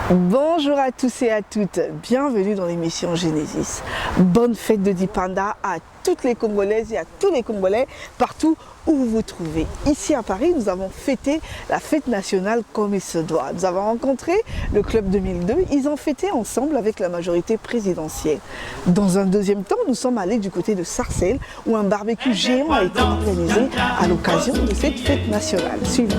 Bonjour à tous et à toutes, bienvenue dans l'émission Genesis. Bonne fête de Dipanda à toutes les Congolaises et à tous les Congolais partout où vous vous trouvez. Ici à Paris, nous avons fêté la fête nationale comme il se doit. Nous avons rencontré le Club 2002, ils ont fêté ensemble avec la majorité présidentielle. Dans un deuxième temps, nous sommes allés du côté de Sarcelles où un barbecue géant a été organisé à l'occasion de cette fête nationale. Suivons.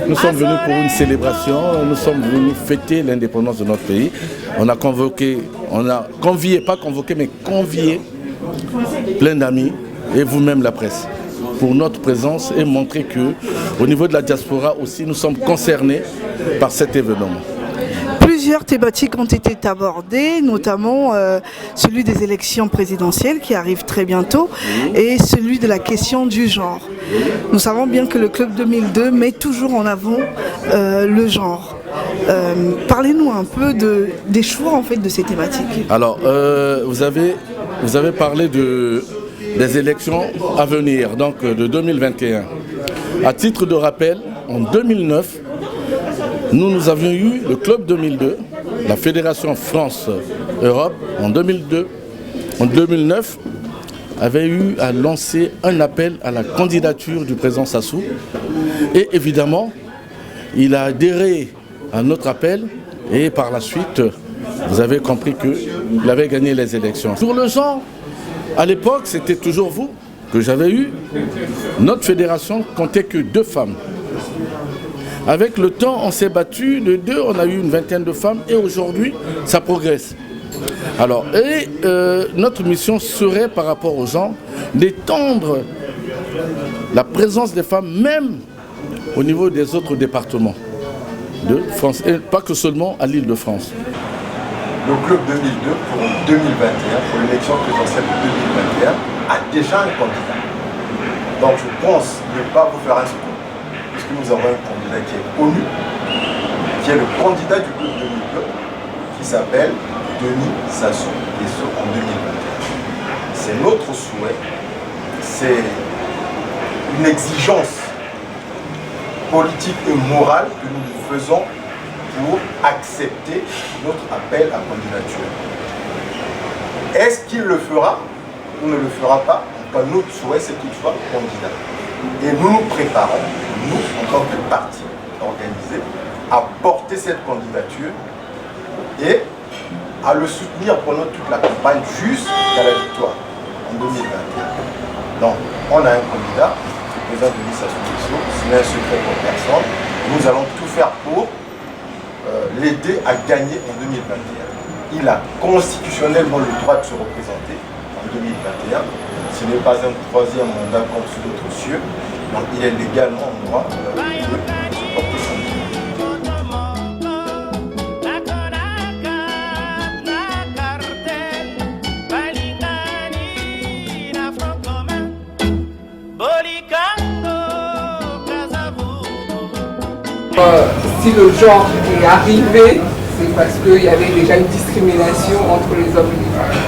Nous sommes venus pour une célébration, nous sommes venus fêter l'indépendance de notre pays. On a convié plein d'amis et vous-même la presse pour notre présence et montrer que au niveau de la diaspora aussi nous sommes concernés par cet événement. Plusieurs thématiques ont été abordées, notamment celui des élections présidentielles qui arrivent très bientôt et celui de la question du genre. Nous savons bien que le Club 2002 met toujours en avant le genre. Parlez-nous un peu des choix en fait de ces thématiques. Alors, vous avez parlé des élections à venir, donc de 2021. À titre de rappel, en 2009, nous avions eu le Club 2002, la Fédération France-Europe, en 2009, avait eu à lancer un appel à la candidature du président Sassou. Et évidemment, il a adhéré à notre appel et par la suite, vous avez compris qu'il avait gagné les élections. Sur le genre, à l'époque, c'était toujours vous que j'avais eu. Notre fédération comptait que 2 femmes. Avec le temps, on s'est battu, de 2, on a eu une vingtaine de femmes et aujourd'hui, ça progresse. Alors, notre mission serait par rapport aux gens d'étendre la présence des femmes même au niveau des autres départements de France et pas que seulement à l'Île-de-France. Le Club 2002 pour 2021, pour l'élection présidentielle de 2021, a déjà un candidat. Donc je pense ne pas vous faire un secours. Puisque nous avons un candidat qui est connu, qui est le candidat du Club 2002, qui s'appelle Denis Sassou, et ce en 2021. C'est notre souhait, c'est une exigence politique et morale que nous faisons pour accepter notre appel à candidature. Est-ce qu'il le fera ou ne le fera pas? Enfin, notre souhait, c'est qu'il soit candidat. Et nous nous préparons, nous, en tant que parti organisé, à porter cette candidature et à le soutenir pendant toute la campagne jusqu'à la victoire en 2021. Donc, on a un candidat, le président Denis Sassou Nguesso, ce n'est un secret pour personne. Nous allons tout faire pour l'aider à gagner en 2021. Il a constitutionnellement le droit de se représenter en 2021. Ce n'est pas un 3e mandat comme sous d'autres cieux. Donc il est légalement en droit de se porter candidat. Si le genre est arrivé, c'est parce qu'il y avait déjà une discrimination entre les hommes et les femmes.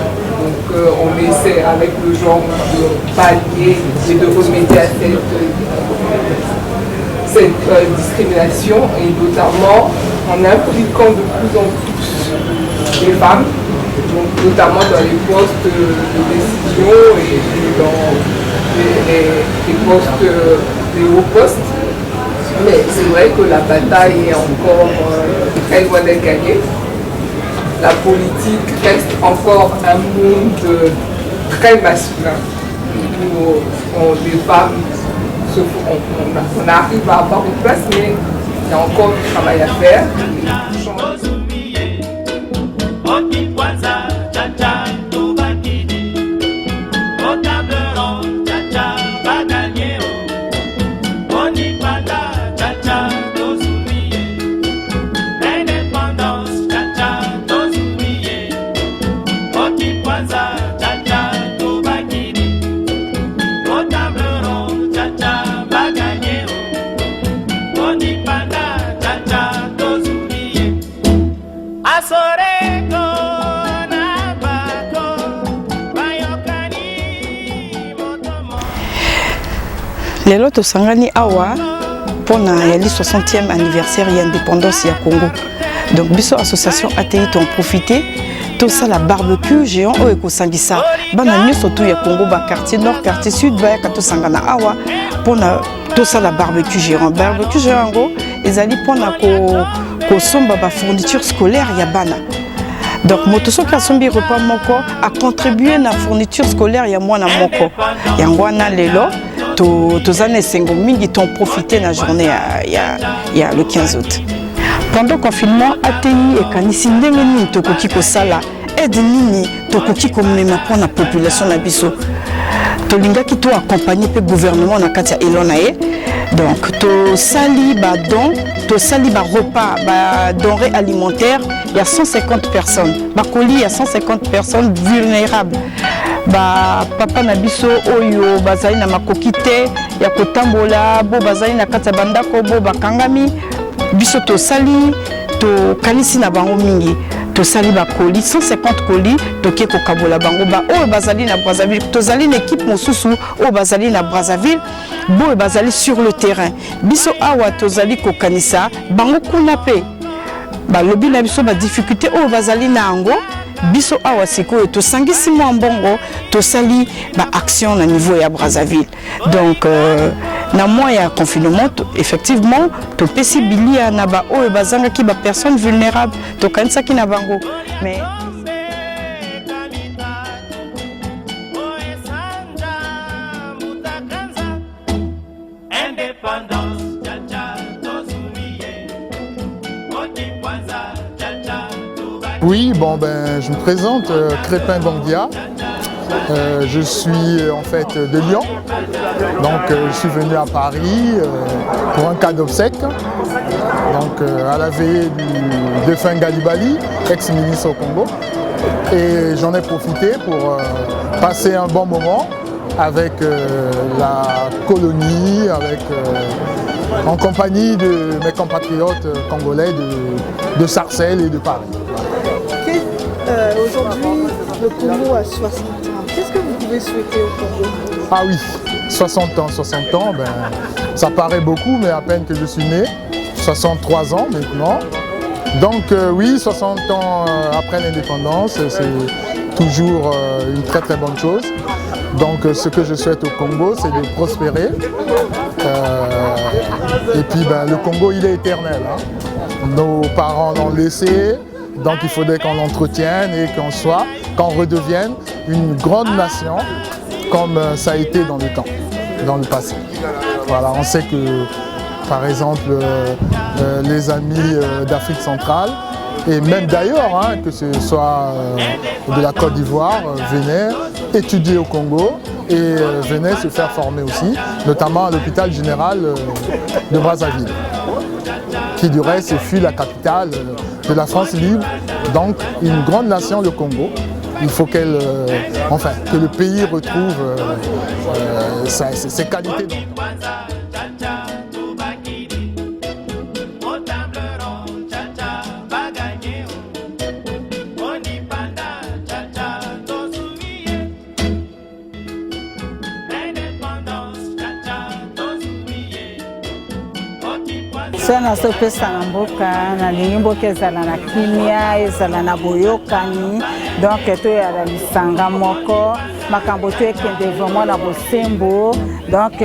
Donc on essaie avec le genre de pallier et de remédier à cette discrimination et notamment en impliquant de plus en plus les femmes, donc notamment dans les postes de décision et dans les postes, les hauts postes. Mais c'est vrai que la bataille est encore très loin d'être gagnée. La politique reste encore un monde très masculin. Où les femmes, on arrive à avoir une place, mais il y a encore du travail à faire. Lelo tosangani awa pona yali 60e anniversaire de l'indépendance ya Congo. Donc biso association ATI t'en profité tout ça la barbecue géant o ekosangisa bana nyoso tout ya Congo ba quartier nord quartier sud ba ka to sangana awa pona tout ça la barbecue géant ngo ezali pona ko somba ba fourniture scolaire ya bana. Donc motoso ka sombi repas moko a contribué na fourniture scolaire ya mwana moko yangwana lelo tozane sengo mingi t'ont profité la journée ya le 15 août. Pendant le confinement, ATI et Kanisi Ndemeni tokoki ko sala aide nini tokoki ko mema pour la population na biso. Tolinga ki to accompagner le gouvernement na kati ya elonae. Donc to sali ba don, to sali ba repas, ba denrées alimentaires, il y a 150 personnes. Ba colis, il y a 150 personnes vulnérables. Ba papa na biso oyo bazali na makokite ya kotambola bo bazali na kati ya bandako bo bakangami biso to sali to kanisi na bango mingi to sali ba colis 150 colis to ke ko kabola bango ba oyo bazali na Brazzaville to zali une équipe mosusu oyo bazali na Brazzaville bo bazali sur le terrain biso awa to zali ko kanisa bango kuna pe ba lobi na biso ba difficulté oyo bazali na ango biso awa siko to sangisi mo mbongo to sali ba action na niveau ya Brazzaville. Donc na moya confinement effectivement to pesi bilia na ba oyo bazanga ki ba personnes vulnérables to kanisa ki na bango mais Oui, bon ben je me présente Crépin Bandia. Je suis en fait de Lyon. Donc je suis venu à Paris pour un cas d'obsèque. Donc à la veillée du défunt Galibali, ex-ministre au Congo. Et j'en ai profité pour passer un bon moment avec la colonie, en compagnie de mes compatriotes congolais de Sarcelles et de Paris. Aujourd'hui, le Congo a 60 ans. Qu'est-ce que vous pouvez souhaiter au Congo? Ah oui, 60 ans, ben, ça paraît beaucoup, mais à peine que je suis né. 63 ans maintenant. Donc oui, 60 ans après l'indépendance, c'est toujours une très très bonne chose. Donc ce que je souhaite au Congo, c'est de prospérer. Et puis ben, le Congo, il est éternel. Hein. Nos parents l'ont laissé. Donc il faudrait qu'on l'entretienne et qu'on redevienne une grande nation comme ça a été dans le temps, dans le passé. Voilà, on sait que par exemple les amis d'Afrique centrale et même d'ailleurs, hein, que ce soit de la Côte d'Ivoire, venaient étudier au Congo et venaient se faire former aussi, notamment à l'hôpital général de Brazzaville, qui du reste fut la capitale de la France libre, donc une grande nation, le Congo. Il faut que le pays retrouve ses qualités. Sana sopesa na mboka na mboka ezala na kimia ezala na boyokani donc to ya lisanga moko makambo to ekende vraiment na bosembo donc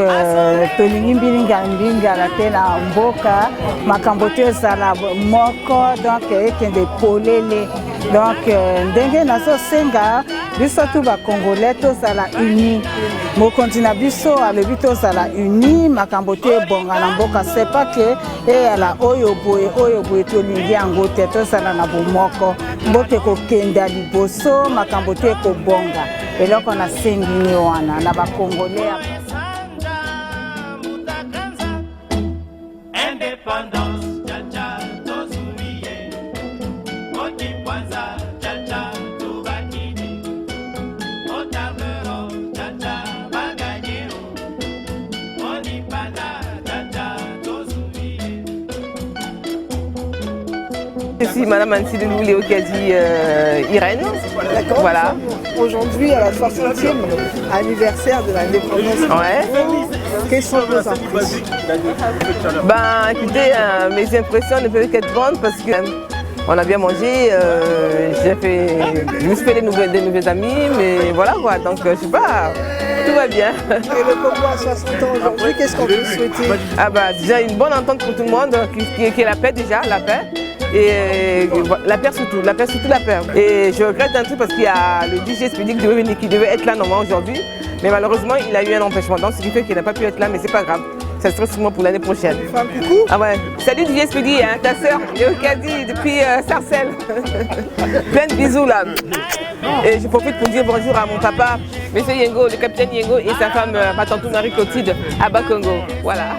tolingi mbinga la te na mboka makambo to ezala moko donc ekende polele donc ndenge nazo senga biso tu ba congolais to sala uni mokonzi na biso alobi to sala uni makambo te bonga na mboka c'est pas que ala oyo boye tolingi yango te to sala na bomoko mbote ko kenda liboso makambo te ko bonga eloko na sengi ni wana na ba congolais indépendance Je suis Madame Ansilou Léo Kadi Irène. D'accord. Voilà. Aujourd'hui, à la 60e anniversaire de l'indépendance. Ouais. Quelles sont vos impressions? Ben écoutez, mes impressions ne peuvent qu'être bonnes parce qu'on a bien mangé, je me suis fait des nouveaux amis, mais voilà quoi, donc je sais pas, tout va bien. Et le Congo à 60 ans aujourd'hui, qu'est-ce qu'on peut souhaiter? Ah bah déjà une bonne entente pour tout le monde, qui est la paix déjà, la paix. Et la paix surtout, la paix. Et je regrette un truc parce qu'il y a le DJ Speedy qui devait être là normalement aujourd'hui, mais malheureusement il a eu un empêchement, donc ce qui fait qu'il n'a pas pu être là, mais c'est pas grave. Ça sera sûrement pour l'année prochaine. Un coucou. Ah ouais. Salut DJ Speedy, hein, ta soeur, Léocadie, depuis Sarcelles. Plein de bisous là. Et je profite pour dire bonjour à mon papa, Monsieur Yengo, le capitaine Yengo, et sa femme, ma tante Marie Cotide, à Bakongo. Voilà.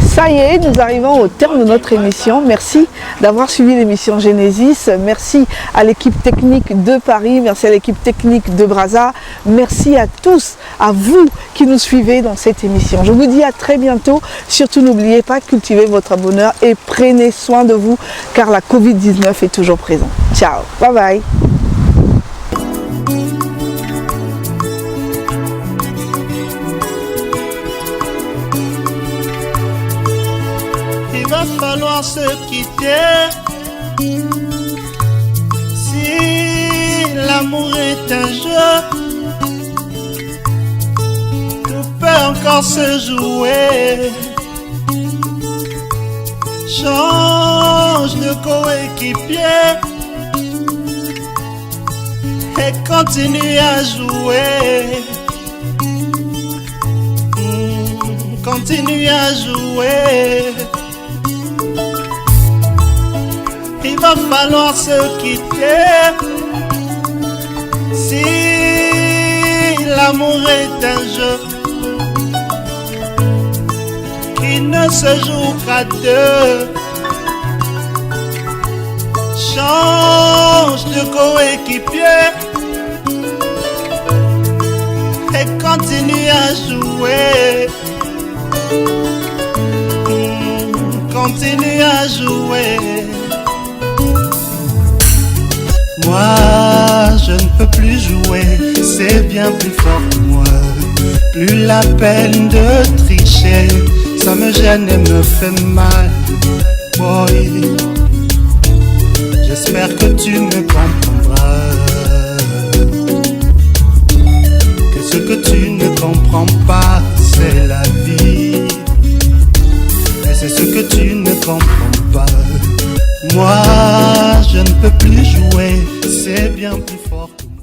Ça y est, nous arrivons au terme de notre émission. Merci d'avoir suivi l'émission Genesis. Merci à l'équipe technique de Paris, merci à l'équipe technique de Brazza. Merci à tous, à vous qui nous suivez dans cette émission. Je vous dis à très bientôt. Surtout n'oubliez pas, cultivez votre bonheur et prenez soin de vous car la Covid-19 est toujours présente. Ciao, bye bye. Il va falloir se quitter. Si l'amour est un jeu, tout peut encore se jouer. Change de coéquipier et continue à jouer. Continue à jouer. Il va falloir se quitter. Si l'amour est un jeu qui ne se joue qu'à deux, change de coéquipier et continue à jouer. Continue à jouer. Moi, je ne peux plus jouer, c'est bien plus fort que moi. Plus la peine de tricher, ça me gêne et me fait mal. Boy, j'espère que tu me comprendras. Que ce que tu ne comprends pas, c'est la vie. Et c'est ce que tu ne comprends pas. Moi, je ne peux plus jouer, c'est bien plus fort que moi.